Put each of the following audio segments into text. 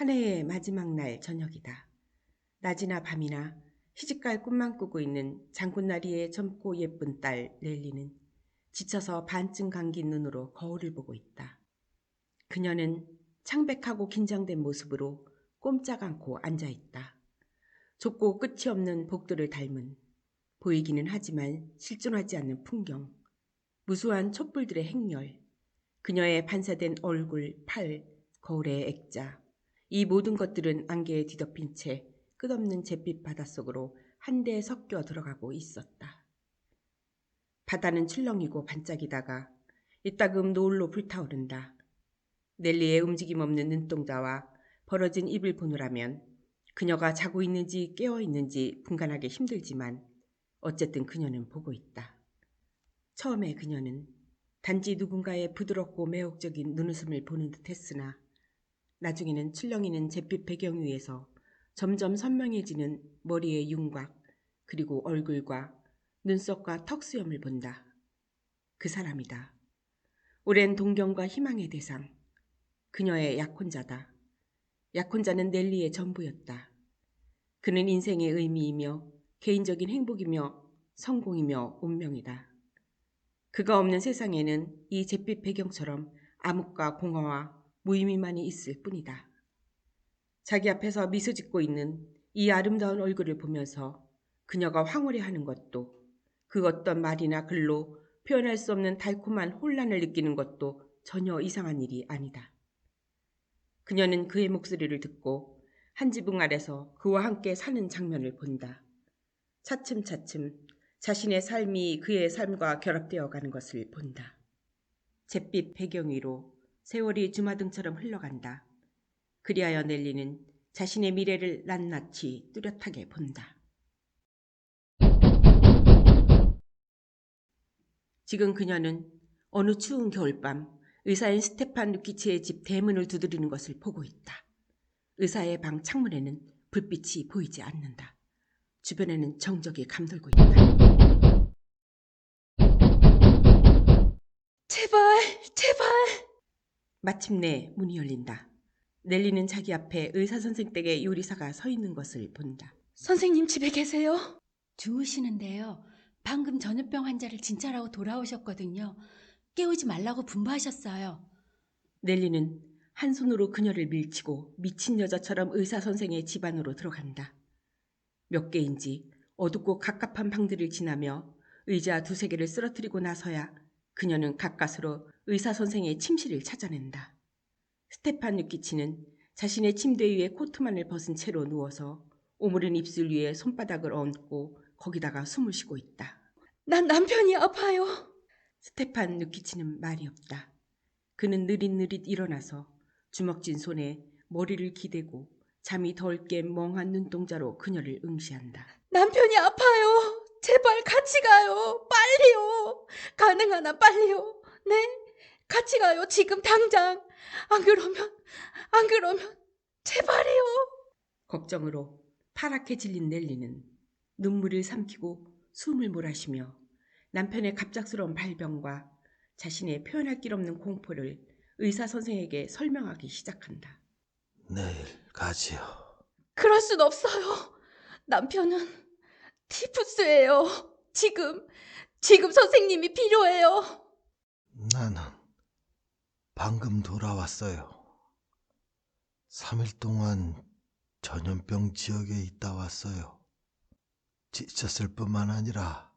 한 해의 마지막 날 저녁이다. 낮이나 밤이나 시집갈 꿈만 꾸고 있는 장군나리의 젊고 예쁜 딸 넬리는 지쳐서 반쯤 감긴 눈으로 거울을 보고 있다. 그녀는 창백하고 긴장된 모습으로 꼼짝 않고 앉아있다. 좁고 끝이 없는 복도를 닮은 보이기는 하지만 실존하지 않는 풍경, 무수한 촛불들의 행렬, 그녀의 반사된 얼굴, 팔, 거울의 액자, 이 모든 것들은 안개에 뒤덮인 채 끝없는 잿빛 바닷속으로 한데 섞여 들어가고 있었다. 바다는 출렁이고 반짝이다가 이따금 노을로 불타오른다. 넬리의 움직임 없는 눈동자와 벌어진 입을 보느라면 그녀가 자고 있는지 깨어 있는지 분간하기 힘들지만 어쨌든 그녀는 보고 있다. 처음에 그녀는 단지 누군가의 부드럽고 매혹적인 눈웃음을 보는 듯 했으나 나중에는 출렁이는 잿빛 배경 위에서 점점 선명해지는 머리의 윤곽 그리고 얼굴과 눈썹과 턱수염을 본다. 그 사람이다. 오랜 동경과 희망의 대상. 그녀의 약혼자다. 약혼자는 넬리의 전부였다. 그는 인생의 의미이며 개인적인 행복이며 성공이며 운명이다. 그가 없는 세상에는 이 잿빛 배경처럼 암흑과 공허와 무의미만이 있을 뿐이다. 자기 앞에서 미소 짓고 있는 이 아름다운 얼굴을 보면서 그녀가 황홀해하는 것도 그 어떤 말이나 글로 표현할 수 없는 달콤한 혼란을 느끼는 것도 전혀 이상한 일이 아니다. 그녀는 그의 목소리를 듣고 한 지붕 아래서 그와 함께 사는 장면을 본다. 차츰차츰 자신의 삶이 그의 삶과 결합되어 가는 것을 본다. 잿빛 배경 위로 세월이 주마등처럼 흘러간다. 그리하여 넬리는 자신의 미래를 낱낱이 뚜렷하게 본다. 지금 그녀는 어느 추운 겨울밤 의사인 스테판 누키치의 집 대문을 두드리는 것을 보고 있다. 의사의 방 창문에는 불빛이 보이지 않는다. 주변에는 정적이 감돌고 있다. 제발, 제발. 마침내 문이 열린다. 넬리는 자기 앞에 의사선생 댁의 요리사가 서 있는 것을 본다. 선생님 집에 계세요? 주무시는데요. 방금 전염병 환자를 진찰하고 돌아오셨거든요. 깨우지 말라고 분부하셨어요. 넬리는 한 손으로 그녀를 밀치고 미친 여자처럼 의사선생의 집 안으로 들어간다. 몇 개인지 어둡고 갑갑한 방들을 지나며 의자 두세 개를 쓰러뜨리고 나서야 그녀는 가까스로 의사선생의 침실을 찾아낸다. 스테판 누키치는 자신의 침대 위에 코트만을 벗은 채로 누워서 오므린 입술 위에 손바닥을 얹고 거기다가 숨을 쉬고 있다. 난 남편이 아파요. 스테판 누키치는 말이 없다. 그는 느릿느릿 일어나서 주먹진 손에 머리를 기대고 잠이 덜 깬 멍한 눈동자로 그녀를 응시한다. 남편이 아파요. 제발 같이 가요. 빨리요. 가능한 한 빨리요. 네? 같이 가요. 지금 당장. 안 그러면 제발이요. 걱정으로 파랗게 질린 넬리는 눈물을 삼키고 숨을 몰아쉬며 남편의 갑작스러운 발병과 자신의 표현할 길 없는 공포를 의사 선생에게 설명하기 시작한다. 내일 가지요. 그럴 순 없어요. 남편은 티푸스예요. 지금 선생님이 필요해요. 나는 방금 돌아왔어요. 3일 동안 전염병 지역에 있다 왔어요. 지쳤을 뿐만 아니라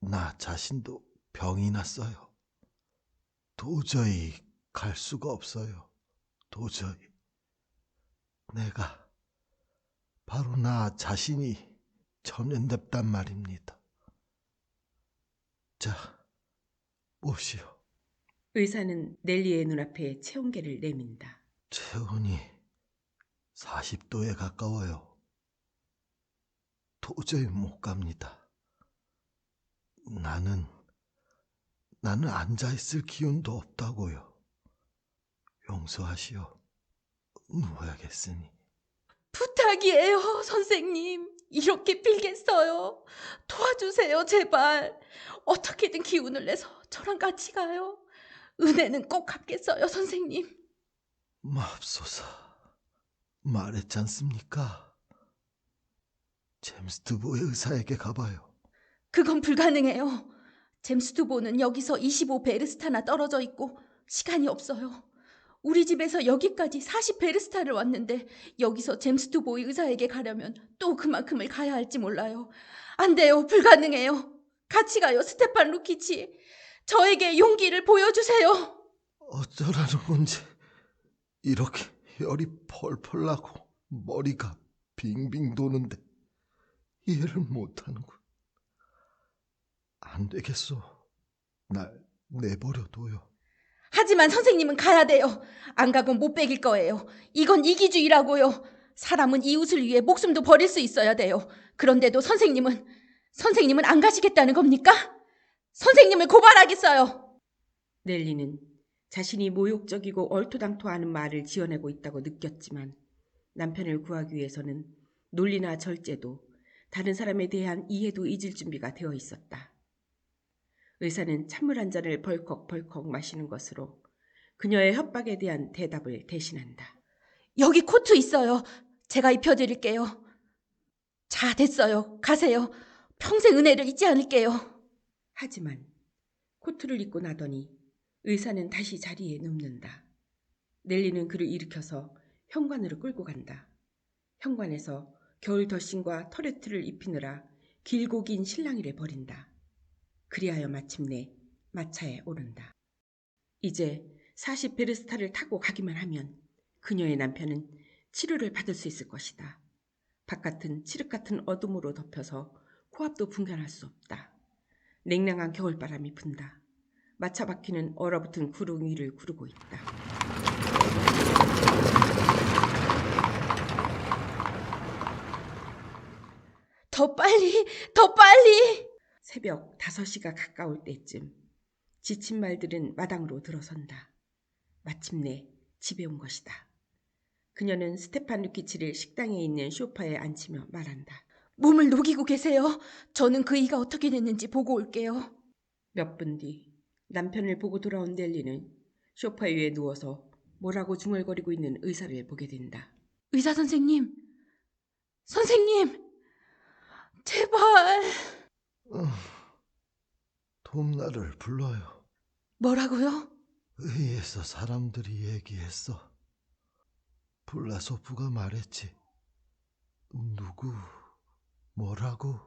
나 자신도 병이 났어요. 도저히 갈 수가 없어요. 도저히. 내가 바로 나 자신이 전염됐단 말입니다. 자, 몹시오. 의사는 넬리의 눈앞에 체온계를 내민다. 체온이 40도에 가까워요. 도저히 못 갑니다. 나는 앉아있을 기운도 없다고요. 용서하시오. 누워야겠으니. 부탁이에요, 선생님. 이렇게 빌겠어요. 도와주세요, 제발. 어떻게든 기운을 내서 저랑 같이 가요. 은혜는 꼭 갚겠어요, 선생님. 맙소사. 말했지 않습니까? 제임스 두보의 의사에게 가봐요. 그건 불가능해요. 제임스 두보는 여기서 25베르스타나 떨어져 있고 시간이 없어요. 우리 집에서 여기까지 40베르스타를 왔는데 여기서 제임스 두보의 의사에게 가려면 또 그만큼을 가야 할지 몰라요. 안 돼요. 불가능해요. 같이 가요. 스테판 루키치. 저에게 용기를 보여주세요. 어쩌라는 건지 이렇게 열이 펄펄 나고 머리가 빙빙 도는데 이해를 못하는군. 안 되겠소. 날 내버려둬요. 하지만 선생님은 가야 돼요. 안 가곤 못 베길 거예요. 이건 이기주의라고요. 사람은 이웃을 위해 목숨도 버릴 수 있어야 돼요. 그런데도 선생님은 안 가시겠다는 겁니까? 선생님을 고발하겠어요. 넬리는 자신이 모욕적이고 얼토당토하는 말을 지어내고 있다고 느꼈지만 남편을 구하기 위해서는 논리나 절제도 다른 사람에 대한 이해도 잊을 준비가 되어 있었다. 의사는 찬물 한 잔을 벌컥벌컥 마시는 것으로 그녀의 협박에 대한 대답을 대신한다. 여기 코트 있어요. 제가 입혀드릴게요. 자, 됐어요. 가세요. 평생 은혜를 잊지 않을게요. 하지만 코트를 입고 나더니 의사는 다시 자리에 눕는다. 넬리는 그를 일으켜서 현관으로 끌고 간다. 현관에서 겨울 덧신과 터레트를 입히느라 길고 긴 실랑이를 벌인다. 그리하여 마침내 마차에 오른다. 이제 40베르스타를 타고 가기만 하면 그녀의 남편은 치료를 받을 수 있을 것이다. 바깥은 칠흑 같은 어둠으로 덮여서 코앞도 분간할 수 없다. 냉랭한 겨울바람이 분다. 마차 바퀴는 얼어붙은 구름 위를 구르고 있다. 더 빨리, 더 빨리! 새벽 5시가 가까울 때쯤 지친 말들은 마당으로 들어선다. 마침내 집에 온 것이다. 그녀는 스테판 루키치를 식당에 있는 소파에 앉히며 말한다. 몸을 녹이고 계세요. 저는 그 이가 어떻게 됐는지 보고 올게요. 몇 분 뒤 남편을 보고 돌아온 넬리는 소파 위에 누워서 뭐라고 중얼거리고 있는 의사를 보게 된다. 의사 선생님, 제발. 돔나를 불러요. 뭐라고요? 의회에서 사람들이 얘기했어. 블라소프가 말했지. 뭐라고?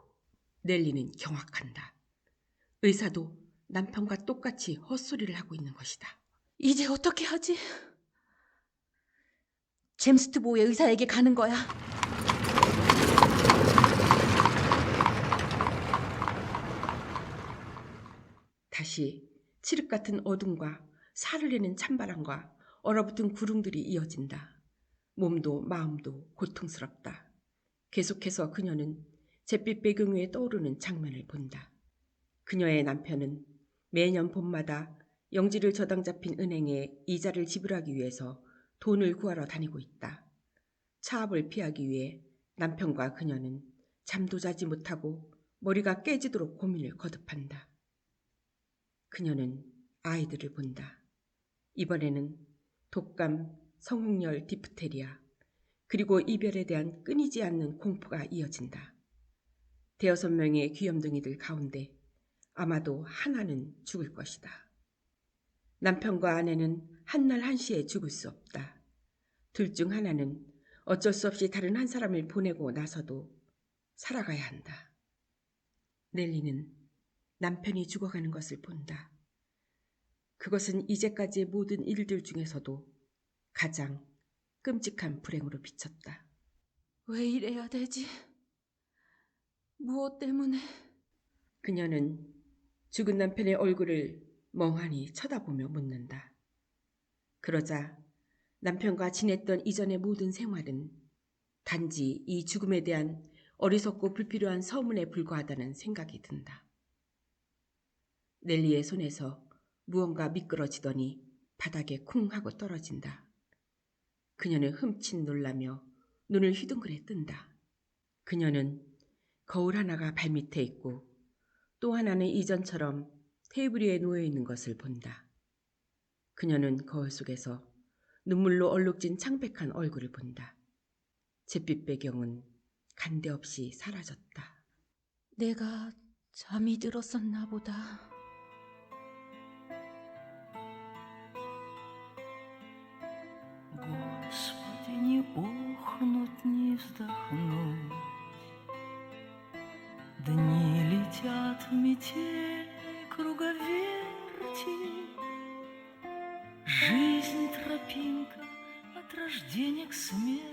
넬리는 경악한다. 의사도 남편과 똑같이 헛소리를 하고 있는 것이다. 이제 어떻게 하지? 제임스 두보의 의사에게 가는 거야. 다시 칠흑 같은 어둠과 살을 내는 찬바람과 얼어붙은 구름들이 이어진다. 몸도 마음도 고통스럽다. 계속해서 그녀는 잿빛 배경 위에 떠오르는 장면을 본다. 그녀의 남편은 매년 봄마다 영지를 저당 잡힌 은행에 이자를 지불하기 위해서 돈을 구하러 다니고 있다. 차압을 피하기 위해 남편과 그녀는 잠도 자지 못하고 머리가 깨지도록 고민을 거듭한다. 그녀는 아이들을 본다. 이번에는 독감, 성홍열, 디프테리아, 그리고 이별에 대한 끊이지 않는 공포가 이어진다. 5명의 귀염둥이들 가운데 아마도 하나는 죽을 것이다. 남편과 아내는 한날 한시에 죽을 수 없다. 둘 중 하나는 어쩔 수 없이 다른 한 사람을 보내고 나서도 살아가야 한다. 넬리는 남편이 죽어가는 것을 본다. 그것은 이제까지의 모든 일들 중에서도 가장 끔찍한 불행으로 비쳤다. 왜 이래야 되지? 무엇 때문에? 그녀는 죽은 남편의 얼굴을 멍하니 쳐다보며 묻는다. 그러자 남편과 지냈던 이전의 모든 생활은 단지 이 죽음에 대한 어리석고 불필요한 서문에 불과하다는 생각이 든다. 넬리의 손에서 무언가 미끄러지더니 바닥에 쿵 하고 떨어진다. 그녀는 흠칫 놀라며 눈을 휘둥그레 뜬다. 그녀는 거울 하나가 발밑에 있고 또 하나는 이전처럼 테이블 위에 놓여있는 것을 본다. 그녀는 거울 속에서 눈물로 얼룩진 창백한 얼굴을 본다. 잿빛 배경은 간데없이 사라졌다. 내가 잠이 들었었나 보다. Господи, не охнуть, не вздохнуть. Дни летят в метели круговерти. Жизнь тропинка от рождения к смерти.